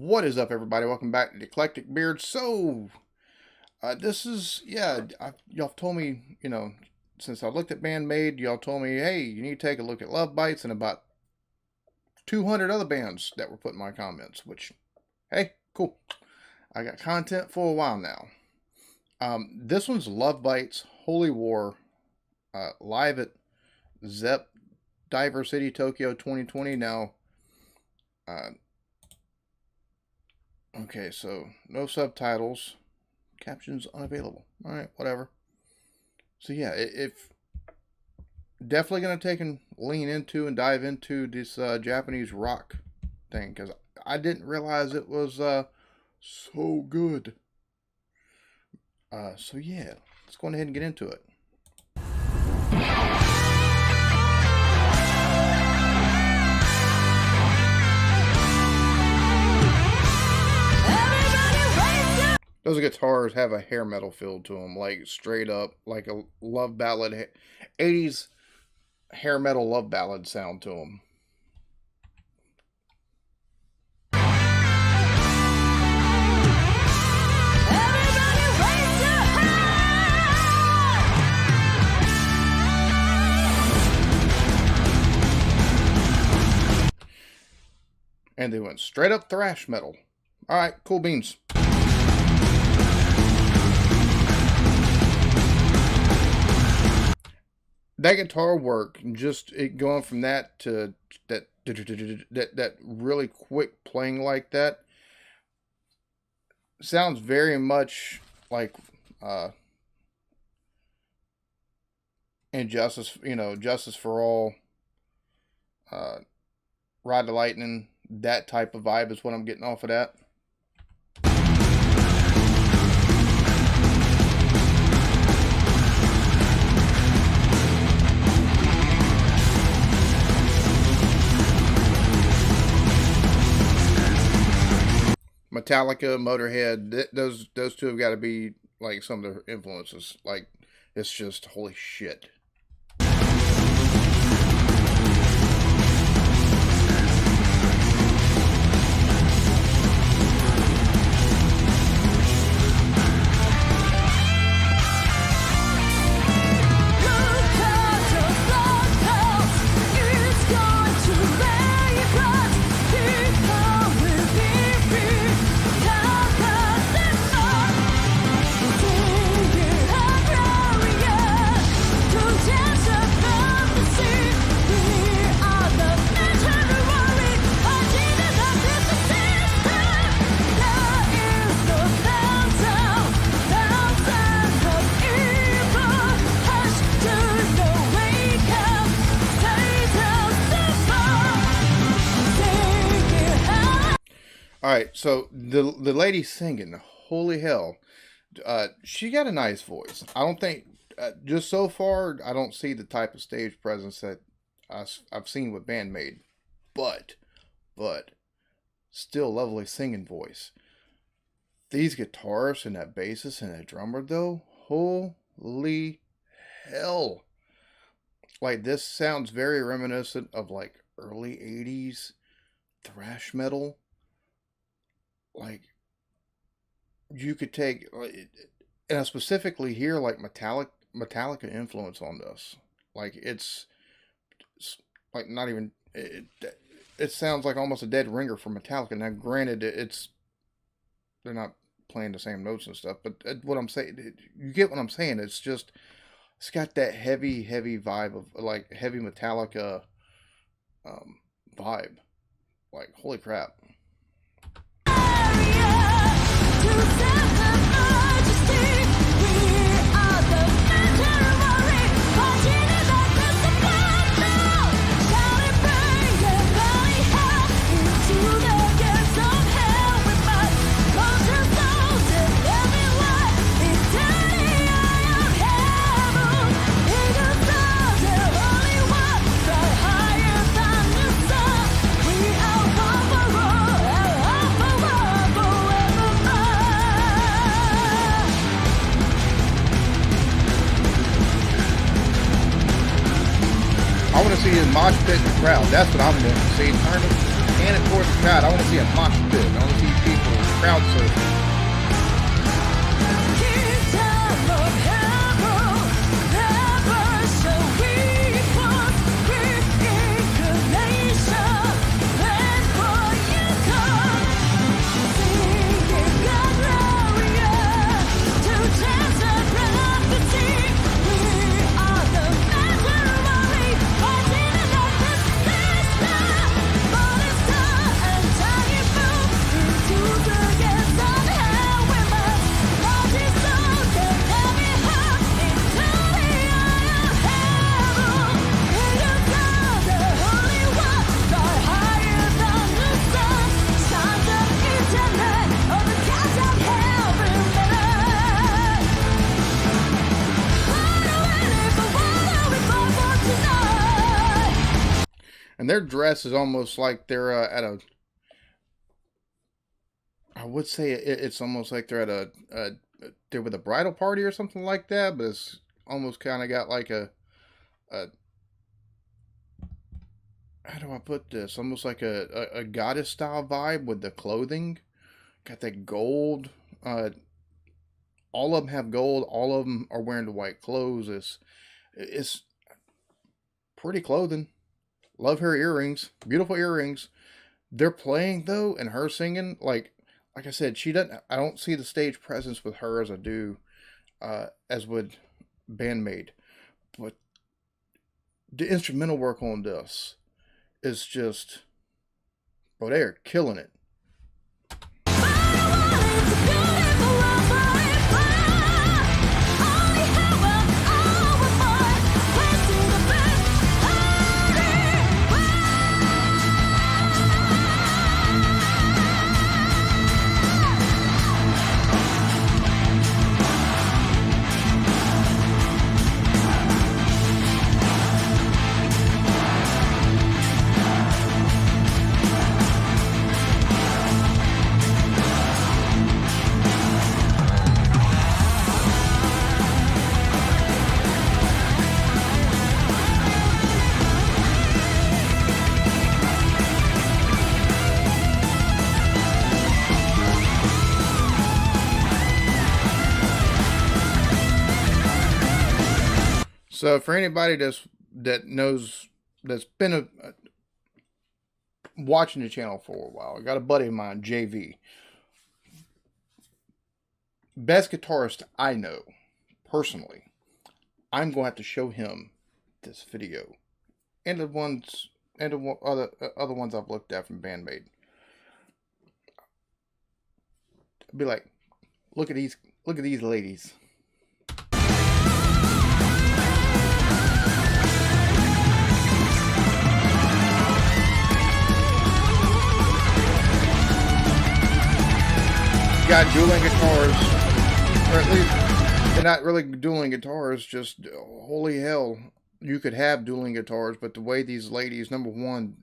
What is up, everybody? Welcome back to the Eclectic Beard. So, this is, y'all told me, since I looked at Bandmade, y'all told me, hey, you need to take a look at Love Bites and about 200 other bands that were put in my comments, which, hey, cool. I got content for a while now. This one's Love Bites Holy War, live at Zepp DiverCity Tokyo 2020. Now, okay, so no subtitles, captions unavailable. All right, whatever. So yeah, if definitely gonna take and lean into and dive into this Japanese rock thing, because I didn't realize it was so good. So yeah, let's go ahead and get into it. Those guitars have a hair metal feel to them, like straight up, like a love ballad, 80s hair metal love ballad sound to them. And they went straight up thrash metal. All right, cool beans. That guitar work, just it going from that to that really quick playing like that, sounds very much like Injustice, Justice for All, Ride the Lightning, that type of vibe is what I'm getting off of that. Metallica, Motorhead, those two have got to be like some of their influences. Like, it's just holy shit. Alright, so the lady singing, holy hell, she got a nice voice. I don't think, just so far, I don't see the type of stage presence that I've seen with Bandmade. But, still lovely singing voice. These guitarists and that bassist and that drummer, though, holy hell. Like, this sounds very reminiscent of, like, early 80s thrash metal. Like, you could take, and I specifically hear like Metallica influence on this. Like, it's like not even, it sounds like almost a dead ringer for Metallica. Now, granted, they're not playing the same notes and stuff, but what I'm saying, you get what I'm saying. It's just, it's got that heavy vibe of like heavy Metallica vibe. Like, holy crap. I want to see a mosh pit in the crowd. That's what I'm doing. See, turn the cannon towards the crowd. I want to see a mosh pit. I want to see crowd surfing. And their dress is almost like they're at a, I would say it's almost like they're at they're with a bridal party or something like that, but it's almost kind of got like a, how do I put this? Almost like a goddess style vibe with the clothing. Got that gold. All of them have gold. All of them are wearing the white clothes. It's pretty clothing. Love her earrings. Beautiful earrings. They're playing though, and her singing, like I said, she doesn't. I don't see the stage presence with her as I do, as with Bandmate. But the instrumental work on this is just, oh, they are killing it. So for anybody that's been watching the channel for a while, I got a buddy of mine, JV, best guitarist I know personally. I'm going to have to show him this video and the ones and the other ones I've looked at from Bandmate. Be like, look at these ladies. Got dueling guitars, or at least they're not really dueling guitars, just holy hell, you could have dueling guitars, but the way these ladies, number one,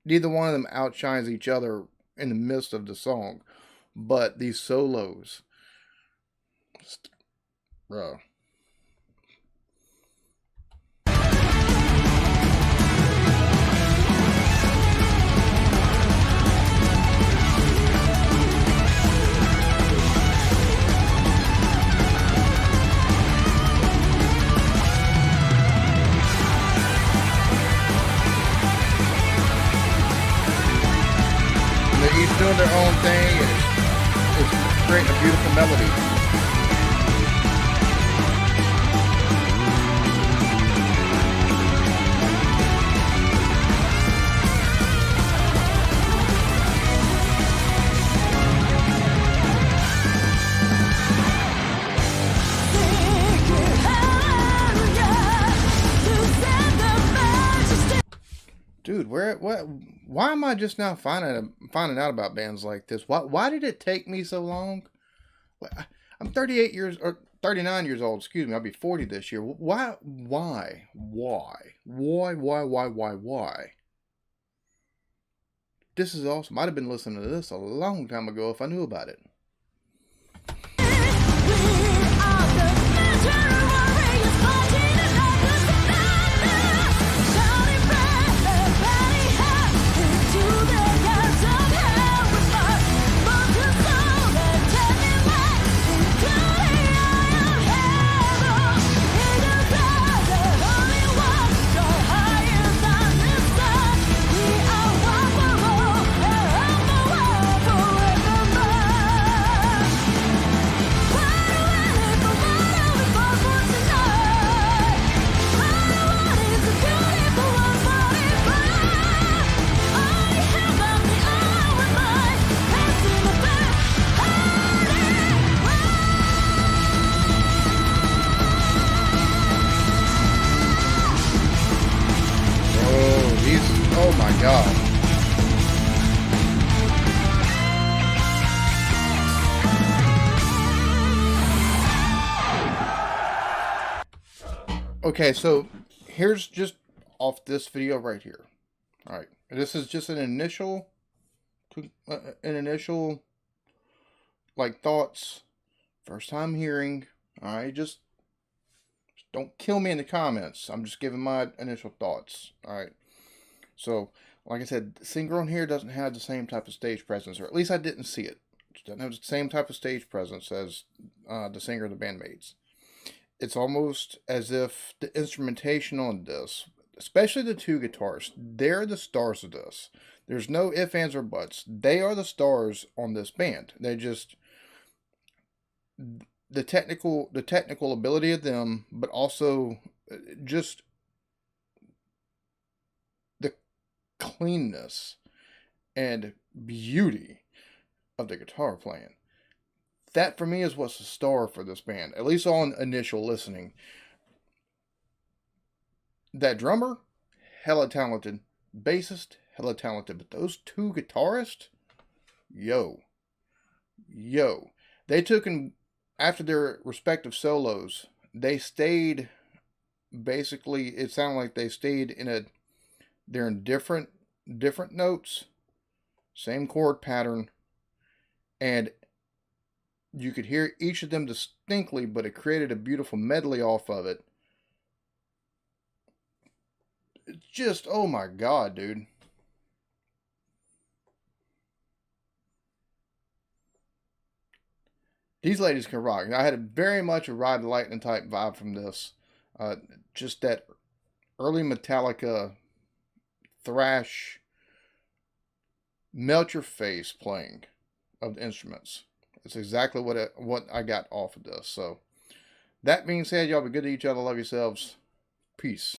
neither one of them outshines each other in the midst of the song, but these solos, bro. They're each doing their own thing, and it's creating a beautiful melody. Dude, why am I just now finding out about bands like this? Why did it take me so long? I'm 39 years old, excuse me, I'll be 40 this year. Why? This is awesome. I'd have been listening to this a long time ago if I knew about it. Okay, so here's just off this video right here. All right, this is just an initial like thoughts, first time hearing. All right, just don't kill me in the comments. I'm just giving my initial thoughts. All right, so like I said, the singer on here doesn't have the same type of stage presence, or at least I didn't see it. It doesn't have the same type of stage presence as the singer of the Bandmates. It's almost as if the instrumentation on this, especially the two guitars, they're the stars of this. There's no ifs, ands, or buts. They are the stars on this band. They just the technical ability of them, but also just the cleanness and beauty of the guitar playing. That for me is what's the star for this band, at least on initial listening. That drummer, hella talented. Bassist, hella talented. But those two guitarists, yo. They took and after their respective solos, they stayed basically, it sounded like they stayed they're in different notes, same chord pattern, and you could hear each of them distinctly, but it created a beautiful medley off of it. It's just, oh my god, dude. These ladies can rock. I had very much a Ride the Lightning type vibe from this. Just that early Metallica thrash, melt your face playing of the instruments. It's exactly what I got off of this. So, that being said, y'all be good to each other. Love yourselves. Peace.